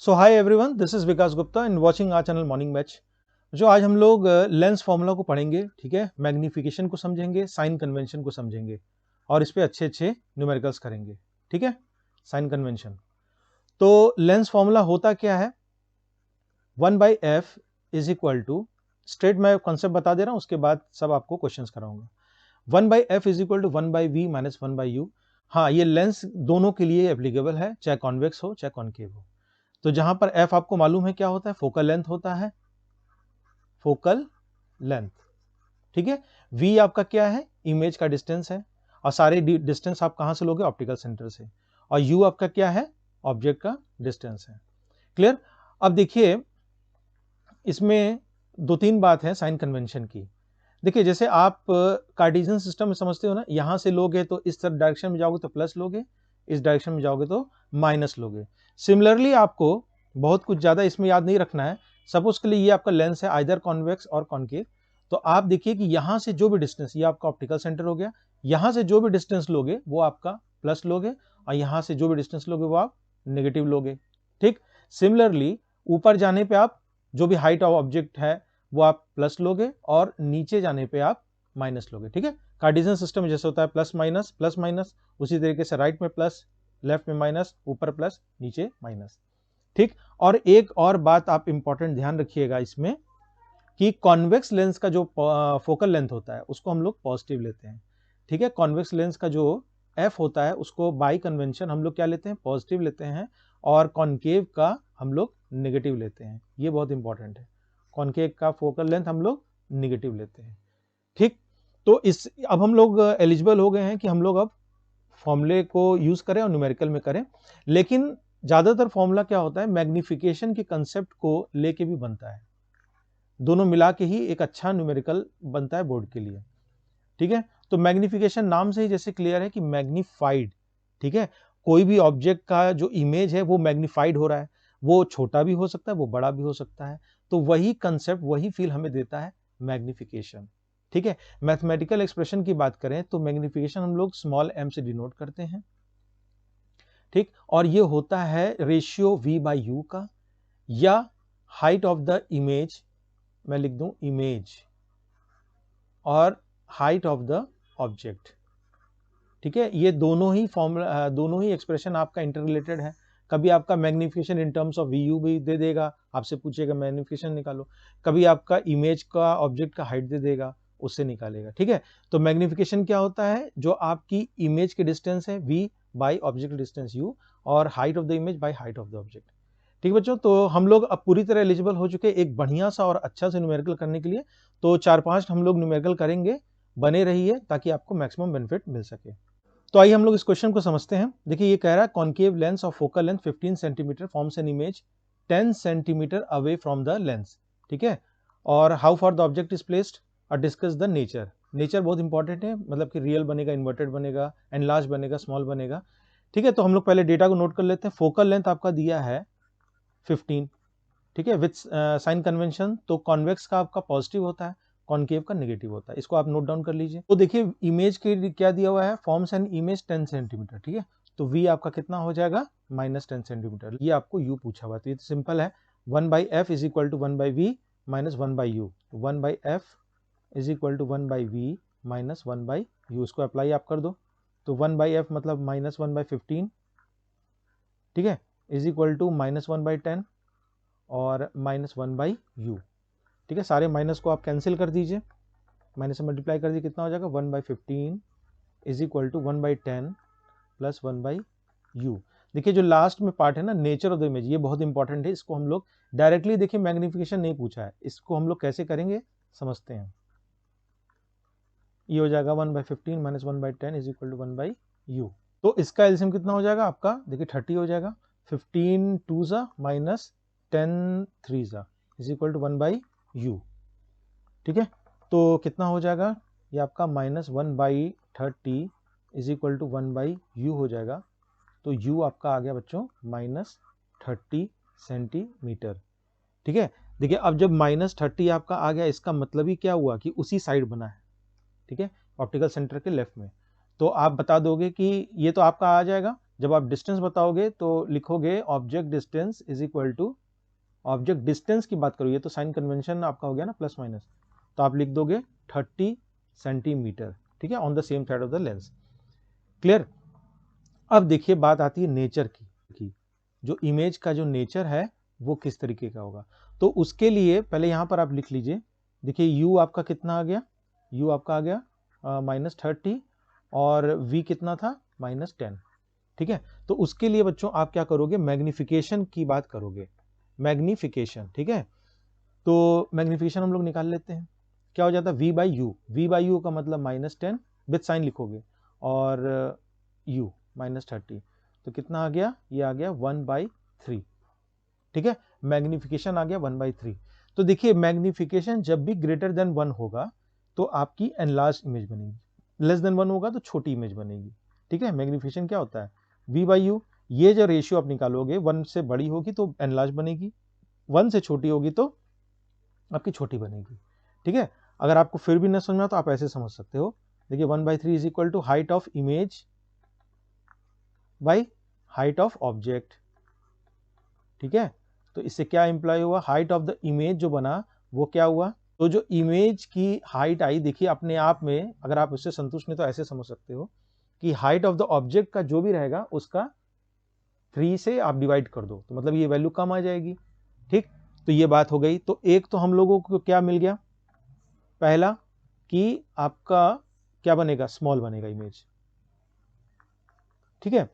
So hi everyone, this is Vikas Gupta and watching our channel morning match. जो आज हम लोग लेंस फॉर्मूला को पढ़ेंगे, ठीक है, मैग्निफिकेशन को समझेंगे, साइन कन्वेंशन को समझेंगे और इस पे अच्छे अच्छे न्यूमेरिकल्स करेंगे। ठीक है, साइन कन्वेंशन। तो लेंस फॉर्मूला होता क्या है? 1/f is equal to, straight मैं कॉन्सेप्ट बता दे रहा हूं, उसके बाद सब आपको क्वेश्चंस कराऊंगा। 1/f is equal to 1/v minus 1/u। हाँ, ये लेंस दोनों के लिए एप्लीकेबल है, चाहे कॉन्वेक्स हो चाहे कॉन्केव हो। तो जहां पर f आपको मालूम है क्या होता है, फोकल लेंथ होता है, फोकल लेंथ। ठीक है, v आपका क्या है, इमेज का डिस्टेंस है, और सारे डिस्टेंस आप कहां से लोगे, ऑप्टिकल सेंटर से। और u आपका क्या है, ऑब्जेक्ट का डिस्टेंस है। क्लियर? अब देखिए, इसमें दो तीन बात है साइन कन्वेंशन की। देखिए, जैसे आप कार्टेशियन सिस्टम में समझते हो ना, यहां से लोगे तो इस तरफ डायरेक्शन में जाओगे तो प्लस लोगे, इस डायरेक्शन में जाओगे तो माइनस लोगे। सिमिलरली आपको बहुत कुछ ज्यादा इसमें याद नहीं रखना है। सपोज के लिए ये आपका लेंस है, आइदर कॉन्वेक्स और कॉन्केव। तो आप देखिए कि यहां से जो भी डिस्टेंस, ये आपका ऑप्टिकल सेंटर हो गया, यहां से जो भी डिस्टेंस लोगे वो आपका प्लस लोगे, और यहां से जो भी डिस्टेंस लोगे वो आप नेगेटिव लोगे। ठीक, सिमिलरली ऊपर जाने पे आप जो भी हाइट ऑफ ऑब्जेक्ट है वो आप प्लस लोगे, और नीचे जाने पे आप माइनस लोगे। ठीक है, कार्टेशियन सिस्टम जैसे होता है प्लस माइनस, उसी तरीके से राइट में प्लस, लेफ्ट में माइनस, ऊपर प्लस, नीचे माइनस। ठीक, और एक और बात आप इंपॉर्टेंट ध्यान रखिएगा इसमें, कि कॉन्वेक्स लेंस का जो फोकल लेंथ होता है उसको हम लोग पॉजिटिव लेते हैं। ठीक है, कॉन्वेक्स लेंस का जो एफ होता है उसको बाय कन्वेंशन हम लोग क्या लेते हैं, पॉजिटिव लेते हैं, और कॉन्केव का हम लोग नेगेटिव लेते हैं। ये बहुत इंपॉर्टेंट है, कॉन्केव का फोकल लेंथ हम लोग निगेटिव लेते हैं। ठीक, तो इस अब हम लोग एलिजिबल हो गए हैं कि हम लोग अब फॉर्मूले को यूज करें और न्यूमेरिकल में करें। लेकिन ज्यादातर फॉर्मूला क्या होता है, मैग्निफिकेशन के कंसेप्ट को लेके भी बनता है, दोनों मिला के ही एक अच्छा न्यूमेरिकल बनता है बोर्ड के लिए। ठीक है, तो मैग्निफिकेशन नाम से ही जैसे क्लियर है कि मैग्निफाइड। ठीक है, कोई भी ऑब्जेक्ट का जो इमेज है वो मैग्निफाइड हो रहा है, वो छोटा भी हो सकता है, वो बड़ा भी हो सकता है। तो वही कंसेप्ट, वही फील हमें देता है मैग्निफिकेशन। ठीक है, मैथमेटिकल एक्सप्रेशन की बात करें तो मैग्निफिकेशन हम लोग स्मॉल m से डिनोट करते हैं। ठीक, और ये होता है रेशियो v/u का, या हाइट ऑफ द इमेज, मैं लिख दूं इमेज, और हाइट ऑफ द ऑब्जेक्ट। ठीक है, ये दोनों ही फॉर्मूला, दोनों ही एक्सप्रेशन आपका इंटर रिलेटेड है। कभी आपका magnification in terms of V U भी दे देगा, आपसे पूछेगा मैग्निफिकेशन निकालो। कभी आपका इमेज का, ऑब्जेक्ट का हाइट दे देगा, उससे निकालेगा। ठीक है, तो मैग्निफिकेशन क्या होता है, जो आपकी इमेज की डिस्टेंस है v by object distance u, और height of the image by height of the object. ठीक बच्चों, तो हम लोग अब पूरी तरह एलिजिबल हो चुके एक बढ़िया सा और अच्छा से न्यूमेरिकल करने के लिए। तो 4-5 हम लोग न्यूमेरिकल करेंगे, बने रहिए ताकि आपको मैक्सिमम बेनिफिट मिल सके। तो आइए हम लोग इस क्वेश्चन को समझते हैं। देखिए, ये कह रहा है concave lens of focal length 15 centimetre forms an image 10 centimetre away from the lens. ठीक है, और how for the object is placed, और डिस्कस द नेचर। नेचर बहुत इंपॉर्टेंट है, मतलब कि रियल बनेगा, इन्वर्टेड बनेगा, एनलार्ज बनेगा, स्मॉल बनेगा। ठीक है, तो हम लोग पहले डेटा को नोट कर लेते हैं। फोकल लेंथ आपका दिया है 15। ठीक है, विथ साइन कन्वेंशन, तो कॉन्वेक्स का आपका पॉजिटिव होता है, कॉन्केव का नेगेटिव होता है। इसको आप नोट डाउन कर लीजिए। तो देखिए, इमेज के क्या दिया हुआ है, फॉर्म्स एन इमेज 10 सेंटीमीटर। ठीक है, तो v आपका कितना हो जाएगा, -10 सेंटीमीटर। ये आपको u पूछा हुआ, तो ये तो सिंपल है, 1/f is equal to 1/v minus 1/u। 1/f is equal to 1/v minus 1/u, इसको अप्लाई आप कर दो। तो 1/f मतलब -1/15, ठीक है, इज इक्वल टू -1/10 और -1/u। ठीक है, सारे माइनस को आप कैंसिल कर दीजिए, माइनस से मल्टीप्लाई कर दीजिए, कितना हो जाएगा, 1/15 is equal to 1/10 plus 1/u। देखिए, जो लास्ट में पार्ट है ना, नेचर ऑफ द इमेज, ये बहुत इंपॉर्टेंट है। इसको हम लोग डायरेक्टली, देखिए मैग्निफिकेशन नहीं पूछा है, इसको हम लोग कैसे करेंगे समझते हैं। ये हो जाएगा 1/15 minus 1/10 is equal to 1/u। तो इसका एलसीएम कितना हो जाएगा आपका, देखिए 30 हो जाएगा। 15 2 ज़ा माइनस 10 3 ज़ा इज इक्वल टू 1/u। ठीक है, तो कितना हो जाएगा, ये आपका -1/30 इज इक्वल टू 1/u हो जाएगा। तो u आपका आ गया बच्चों -30 सेंटीमीटर। ठीक है, देखिए अब जब -30 आपका आ गया, इसका मतलब ही क्या हुआ कि उसी साइड बना है। ठीक है, ऑप्टिकल सेंटर के लेफ्ट में। तो आप बता दोगे कि ये तो आपका आ जाएगा, जब आप डिस्टेंस बताओगे तो लिखोगे object distance is equal to, object distance की बात करोगे तो साइन कन्वेंशन आपका हो गया ना प्लस माइनस, तो आप लिख दोगे 30 सेंटीमीटर, ठीक है, on the same side of the lens. Clear. अब देखिए बात आती है नेचर की, जो इमेज का जो नेचर है वो किस तरीके का होगा। तो उसके लिए पहले यहां पर आप लिख लीजिए, देखिए u आपका कितना आ गया, u आपका आ गया -30 और v कितना था -10, ठीक है। तो उसके लिए बच्चों आप क्या करोगे, मैग्निफिकेशन की बात करोगे, मैग्निफिकेशन, ठीक है। तो मैग्निफिकेशन हम लोग निकाल लेते हैं, क्या हो जाता है v by you, v by you का मतलब -10 विथ साइन लिखोगे और u -30, तो कितना आ गया, ये आ गया 1/3, ठीक है। मैग्निफिकेशन आ गया 1/3। तो देखिए मैग्निफिकेशन जब भी ग्रेटर देन 1 होगा तो आपकी एनलार्ज इमेज बनेगी, लेस देन 1 होगा तो छोटी इमेज बनेगी, ठीक है। मैग्निफिकेशन क्या होता है v बाई यू, ये जो रेशियो आप निकालोगे 1 से बड़ी होगी तो एनलार्ज बनेगी, 1 से छोटी होगी तो आपकी छोटी बनेगी, ठीक है। अगर आपको फिर भी न समझना तो आप ऐसे समझ सकते हो, देखिए 1/3 is equal to height of image by height of object, ठीक है। तो इससे क्या इंप्लॉय हुआ, हाइट ऑफ द इमेज जो बना वो क्या हुआ, तो जो इमेज की हाइट आई, देखिए अपने आप में अगर आप उससे संतुष्ट नहीं तो ऐसे समझ सकते हो कि हाइट ऑफ द ऑब्जेक्ट का जो भी रहेगा उसका 3 से आप डिवाइड कर दो तो मतलब ये वैल्यू कम आ जाएगी, ठीक। तो ये बात हो गई। तो एक तो हम लोगों को क्या मिल गया, पहला कि आपका क्या बनेगा, स्मॉल बनेगा इमेज, ठीक है।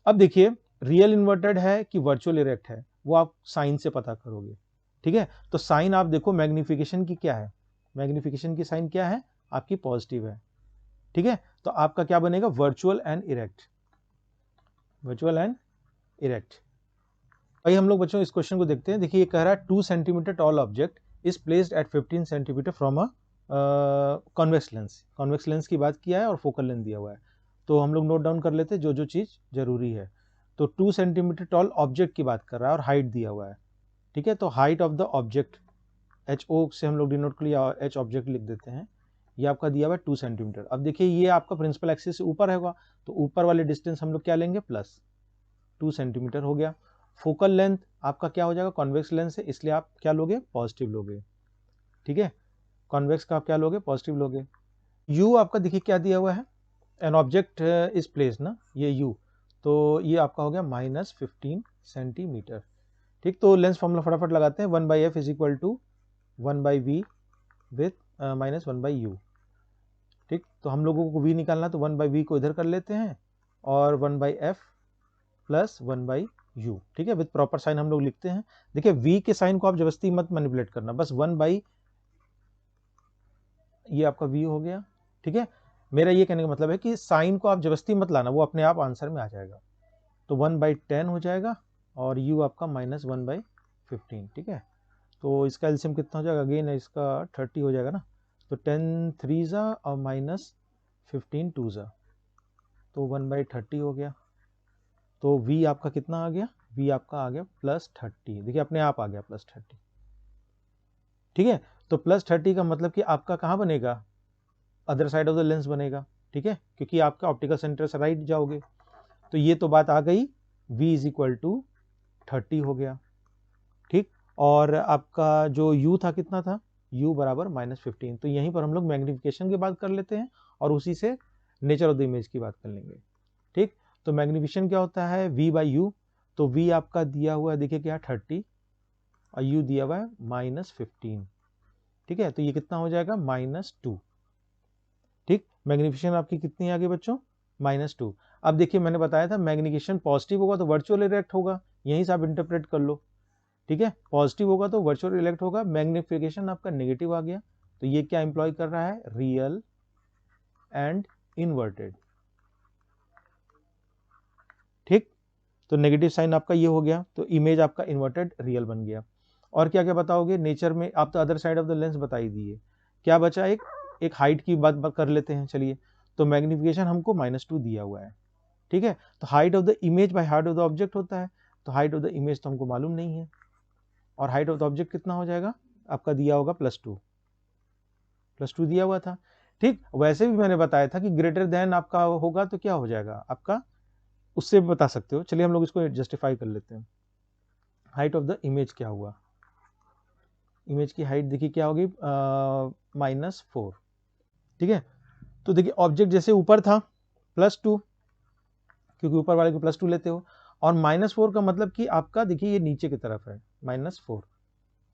अब देखिए रियल इन्वर्टेड है कि वर्चुअल इरेक्ट है वो आप साइन से पता करोगे, ठीक है। तो साइन आप देखो मैग्निफिकेशन की क्या है, मैग्निफिकेशन की साइन क्या है आपकी पॉजिटिव है, ठीक है। तो आपका क्या बनेगा virtual and erect, virtual and erect. भाई हम लोग बच्चों इस क्वेश्चन को देखते हैं, देखिए ये कह रहा है 2 centimetre tall object is placed at 15 centimetre from a convex lens, convex lens की बात किया है और फोकल लेंथ दिया हुआ है, तो हम लोग नोट डाउन कर लेते हैं जो जो चीज जरूरी है। तो 2 सेंटीमीटर टॉल ऑब्जेक्ट की बात कर रहा है और हाइट दिया हुआ है, ठीक है। तो height of the object H O से हम लोग डिनोट कर लिया, एच ऑब्जेक्ट लिख देते हैं, ये आपका दिया हुआ है 2 सेंटीमीटर। अब देखिए ये आपका प्रिंसिपल एक्सिस से ऊपर होगा तो ऊपर वाले डिस्टेंस हम लोग क्या लेंगे प्लस 2 सेंटीमीटर हो गया। फोकल लेंथ आपका क्या हो जाएगा, कॉन्वेक्स लेंस है इसलिए आप क्या लोगे पॉजिटिव लोगे, ठीक है। कॉन्वेक्स का आप क्या लोगे पॉजिटिव लोगे। u आपका देखिए क्या दिया हुआ है, एन ऑब्जेक्ट इज प्लेस ना, ये u, तो ये आपका हो गया -15 सेंटीमीटर, ठीक। तो लेंस फॉर्मूला फटाफट लगाते हैं, 1/f is equal to 1/v with -1/u, ठीक। तो हम लोगों को v निकालना तो 1/v को इधर कर लेते हैं और 1/f प्लस 1/u, ठीक है। विथ प्रॉपर साइन हम लोग लिखते हैं, देखिए v के साइन को आप जबरदस्ती मत मैनिपुलेट करना, बस 1/, ये आपका v हो गया, ठीक है। मेरा ये कहने का मतलब है कि साइन को आप जबरदस्ती मत लाना, वो अपने आप आंसर में आ जाएगा। तो 1/10 हो जाएगा और u आपका -1/15, ठीक है। तो इसका एलसीएम कितना हो जाएगा, अगेन इसका 30 हो जाएगा ना, तो 10 3 और -15 2, तो 1/30 हो गया। तो v आपका कितना आ गया, v आपका आ गया +30, देखिए अपने आप आ गया +30, ठीक है। तो +30 का मतलब कि आपका कहाँ बनेगा, other side of the lens बनेगा, ठीक है, क्योंकि आपका ऑप्टिकल सेंटर से राइट जाओगे। तो ये तो बात आ गई, v इज इक्वल टू 30 हो गया, ठीक। और आपका जो u था कितना था, u बराबर -15, तो यहीं पर हम लोग मैग्निफिकेशन की बात कर लेते हैं और उसी से नेचर ऑफ द इमेज की बात कर लेंगे, ठीक। तो मैग्निफिकेशन क्या होता है v/u, तो v आपका दिया हुआ है देखिए क्या 30 और u दिया हुआ है -15, ठीक है। तो ये कितना हो जाएगा -2, ठीक। मैग्निफिकेशन आपकी कितनी आ गई बच्चों -2। अब देखिए मैंने बताया था मैग्निफिकेशन पॉजिटिव होगा तो वर्चुअल इरेक्ट होगा, यहीं से आप इंटरप्रेट कर लो, ठीक है। पॉजिटिव होगा तो वर्चुअल इरेक्ट होगा, मैग्निफिकेशन आपका नेगेटिव आ गया तो ये क्या इंप्लॉय कर रहा है, रियल एंड इन्वर्टेड, ठीक। तो नेगेटिव साइन आपका ये हो गया, तो इमेज आपका इन्वर्टेड रियल बन गया। और क्या क्या बताओगे नेचर में, आप तो other side of the lens बता ही दिए, क्या बचा, एक हाइट की बात कर लेते हैं चलिए। तो मैग्निफिकेशन हमको -2 दिया हुआ है, ठीक है। तो height of the image by height of the object होता है, तो हाइट ऑफ द इमेज तो हमको मालूम नहीं है, और हाइट ऑफ द ऑब्जेक्ट कितना हो जाएगा आपका दिया होगा +2 दिया हुआ था, ठीक। वैसे भी मैंने बताया था कि ग्रेटर देन आपका होगा तो क्या हो जाएगा आपका उससे भी बता सकते हो। चलिए हम लोग इसको जस्टिफाई कर लेते हैं। हाइट ऑफ द इमेज क्या हुआ, इमेज की हाइट देखिए क्या होगी, -4, ठीक है। तो देखिए ऑब्जेक्ट जैसे ऊपर था +2, क्योंकि ऊपर वाले को +2 लेते हो, और -4 का मतलब कि आपका देखिए ये नीचे की तरफ है -4,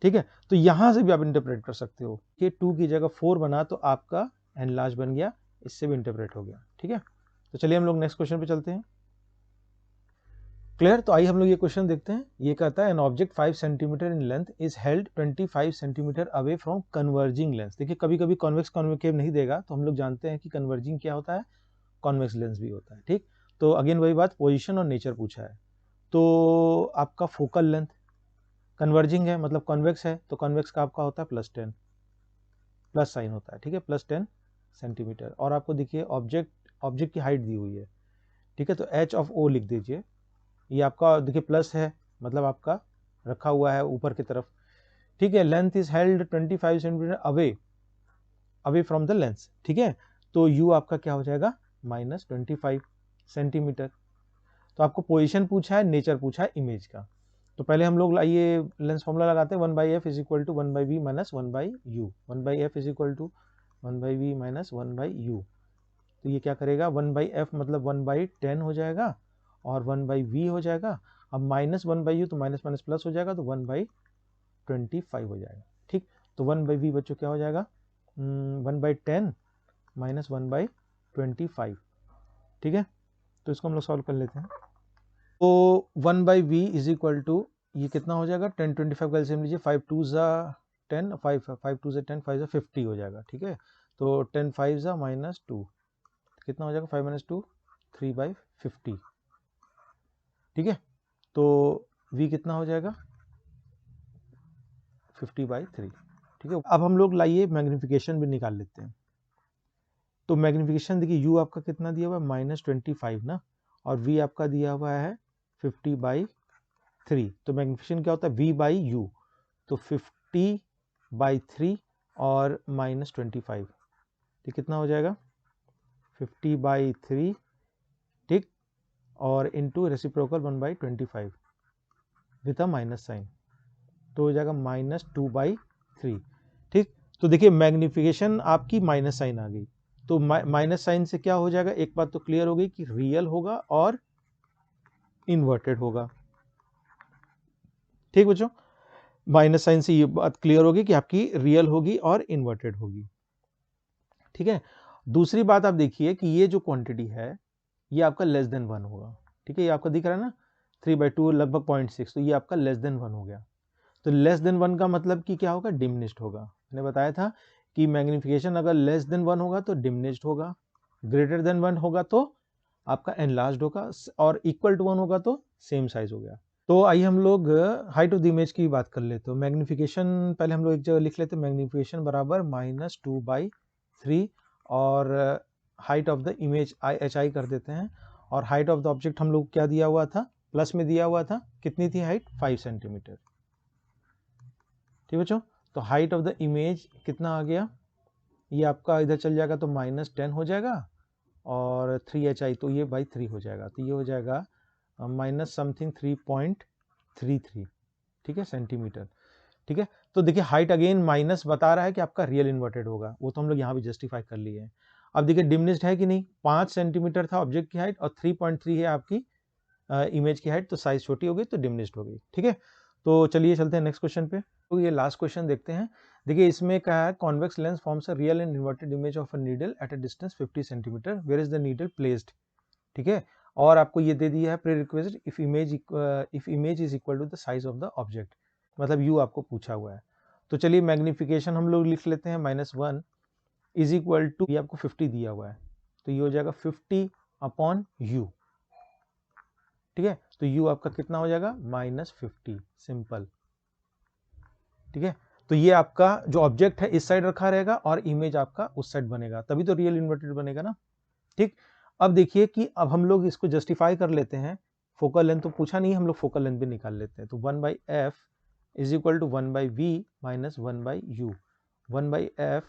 ठीक है। तो यहां से भी आप इंटरप्रेट कर सकते हो कि 2 की जगह 4 बना तो आपका एनलार्ज बन गया, इससे भी इंटरप्रेट हो गया, ठीक है। तो चलिए हम लोग नेक्स्ट क्वेश्चन पे चलते हैं। क्लियर? तो आइए हम लोग ये क्वेश्चन देखते हैं। ये कहता है an object 5 centimetre in length is held 25 centimetre away from converging lens. देखिए कभी कभी कॉन्वेक्स कॉन्वेकेव नहीं देगा, तो हम लोग जानते हैं कि कन्वर्जिंग क्या होता है, कॉन्वेक्स लेंस भी होता है, ठीक। तो अगेन वही बात, पोजीशन और नेचर पूछा है। तो आपका फोकल लेंथ कन्वर्जिंग है मतलब कॉन्वेक्स है, तो कॉन्वेक्स का आपका होता है +10, प्लस साइन होता है, ठीक है, +10 सेंटीमीटर। और आपको देखिए ऑब्जेक्ट की हाइट दी हुई है, ठीक है। तो एच ऑफ ओ लिख दीजिए, ये आपका देखिए प्लस है मतलब आपका रखा हुआ है ऊपर की तरफ, ठीक है। Length is held 25 centimetre away from the lens, ठीक है। तो यू आपका क्या हो जाएगा, -25 सेंटीमीटर। तो आपको पोजीशन पूछा है, नेचर पूछा है इमेज का। तो पहले हम लोग आइए लेंस फॉर्मूला लगाते हैं, 1/f is equal to 1/v minus 1/u, 1/f is equal to 1/v minus 1/u। तो ये क्या करेगा, 1/f मतलब 1/10 हो जाएगा और 1/v हो जाएगा। अब -1/u तो माइनस माइनस प्लस हो जाएगा, तो 1/25 हो जाएगा, ठीक। तो 1/v बच्चों क्या हो जाएगा, 1/10 माइनस 1/25, ठीक है। तो इसको हम लोग सॉल्व कर लेते हैं। तो 1/v इज इक्वल टू ये कितना हो जाएगा, 10 25 का एलसीएम लीजिए, 5 2 ज़ा 10, 5 2 ज़ा 10, 5 ज़ा 50 हो जाएगा, ठीक है। तो 10 5 ज़ा -2 कितना हो जाएगा, 5 - 2 3/50, ठीक है। तो v कितना हो जाएगा, 50/3, ठीक है। अब हम लोग लाइए मैग्नीफिकेशन भी निकाल लेते हैं। तो मैग्नीफिकेशन देखिए u आपका कितना दिया हुआ है, -25 ना, और v आपका दिया हुआ है 50/3। तो मैग्नीफिकेशन क्या होता है, v/u, तो 50/3 और -25, तो कितना हो जाएगा 50/3, ठीक, और into reciprocal 1/25 with a minus sign, तो हो जाएगा -2/3, ठीक। तो देखिए मैग्नीफिकेशन आपकी माइनस साइन आ गई, तो माइनस साइन से क्या हो जाएगा, एक बात तो क्लियर हो गई कि रियल होगा और इन्वर्टेड होगा, ठीक बच्चों। माइनस साइन से ये बात क्लियर होगी कि आपकी रियल होगी और इन्वर्टेड होगी, ठीक है। दूसरी बात आप देखिए कि ये जो क्वांटिटी है ये आपका लेस देन 1 होगा, ठीक है। ये आपका दिख रहा है ना 3/2 लगभग 0.6, तो ये आपका लेस देन 1 हो गया। तो लेस देन 1 का मतलब कि क्या होगा, डिमिनिश्ड होगा। मैंने बताया था कि मैग्नीफिकेशन अगर लेस देन 1 होगा तो डिमिनिश्ड होगा, ग्रेटर देन 1 होगा तो आपका एनलार्ज्ड होगा, और इक्वल टू 1 होगा तो सेम साइज हो गया। तो आइए हम लोग हाइट ऑफ द इमेज की बात कर लेते हैं। मैग्नीफिकेशन पहले हम लोग एक जगह लिख लेते हैं, मैग्नीफिकेशन बराबर -2/3, और height of the image hi कर देते हैं, और हाइट ऑफ द ऑब्जेक्ट हम लोग क्या दिया हुआ था, प्लस में दिया हुआ था, कितनी थी हाइट, 5 सेंटीमीटर, ठीक बच्चों। तो हाइट ऑफ द इमेज कितना आ गया, ये आपका इधर चल जाएगा तो -10 हो जाएगा, और 3hi तो ये बाई 3 हो जाएगा, तो ये हो जाएगा माइनस समथिंग 3.33, ठीक है, सेंटीमीटर, ठीक है। तो देखिए हाइट अगेन माइनस बता रहा है कि आपका रियल इन्वर्टेड होगा, वो तो हम लोग यहाँ भी जस्टिफाई कर लिए हैं। अब देखिए डिमिनिश्ड है कि नहीं, 5 सेंटीमीटर था ऑब्जेक्ट की हाइट और 3.3 है आपकी इमेज की हाइट, तो साइज छोटी हो गई तो डिमिनिश्ड हो गई, ठीक है। तो चलिए चलते हैं नेक्स्ट क्वेश्चन पे। तो ये लास्ट क्वेश्चन देखते हैं। देखिए इसमें क्या है, convex lens forms a real and inverted image of a needle at a distance 50 centimetre, where is the needle placed, ठीक है। और आपको ये दे दिया है prerequisite, if image is equal to the size of the object, मतलब you आपको पूछा हुआ है। तो चलिए मैग्नीफिकेशन हम लोग लिख लेते हैं, -1 इज इक्वल टू, ये आपको 50 दिया हुआ है, तो ये हो जाएगा 50/u, ठीक है। तो u आपका कितना हो जाएगा, -50, सिंपल, ठीक है। तो ये आपका जो ऑब्जेक्ट है इस साइड रखा रहेगा और इमेज आपका उस साइड बनेगा, तभी तो रियल इन्वर्टेड बनेगा ना, ठीक। अब देखिए कि अब हम लोग इसको जस्टिफाई कर लेते हैं। फोकल लेंथ तो पूछा नहीं, हम लोग फोकल लेंथ भी निकाल लेते हैं। तो 1/f is equal to 1/v minus 1/u, 1/f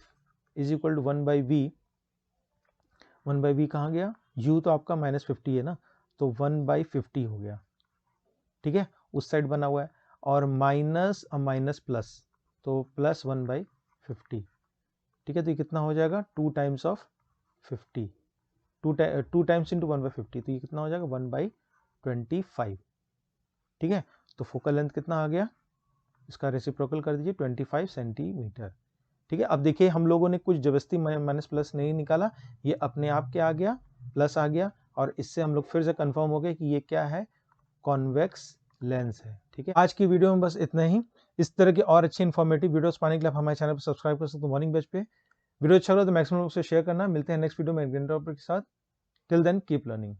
is equal to 1/v, 1/v कहाँ गया, u तो आपका -50 है ना, तो 1/50 हो गया, ठीक है, उस साइड बना हुआ है, और माइनस माइनस प्लस, तो प्लस 1/50, ठीक है, तो ये कितना हो जाएगा 2 टाइम्स ऑफ 50, 2 टाइम्स इंटू 1/50, तो ये कितना हो जाएगा 1/25, ठीक है। तो फोकल लेंथ कितना आ गया, इसका रेसिप्रोकल कर दीजिए 25 सेंटीमीटर, ठीक है। अब देखिए हम लोगों ने कुछ जबरदस्ती माइनस प्लस नहीं निकाला, ये अपने आप क्या आ गया, प्लस आ गया, और इससे हम लोग फिर से कंफर्म हो गए कि ये क्या है, कॉन्वेक्स लेंस है, ठीक है। आज की वीडियो में बस इतना ही। इस तरह की और अच्छी इन्फॉर्मेटिव वीडियोस पाने के लिए आप हमारे चैनल पर सब्सक्राइब कर सकते हो मॉर्निंग बैच पे। वीडियो अच्छा लगा तो मैक्सिमम लोग से शेयर करना। मिलते हैं नेक्स्ट वीडियो में एक नए टॉपिक के साथ। Till then keep learning.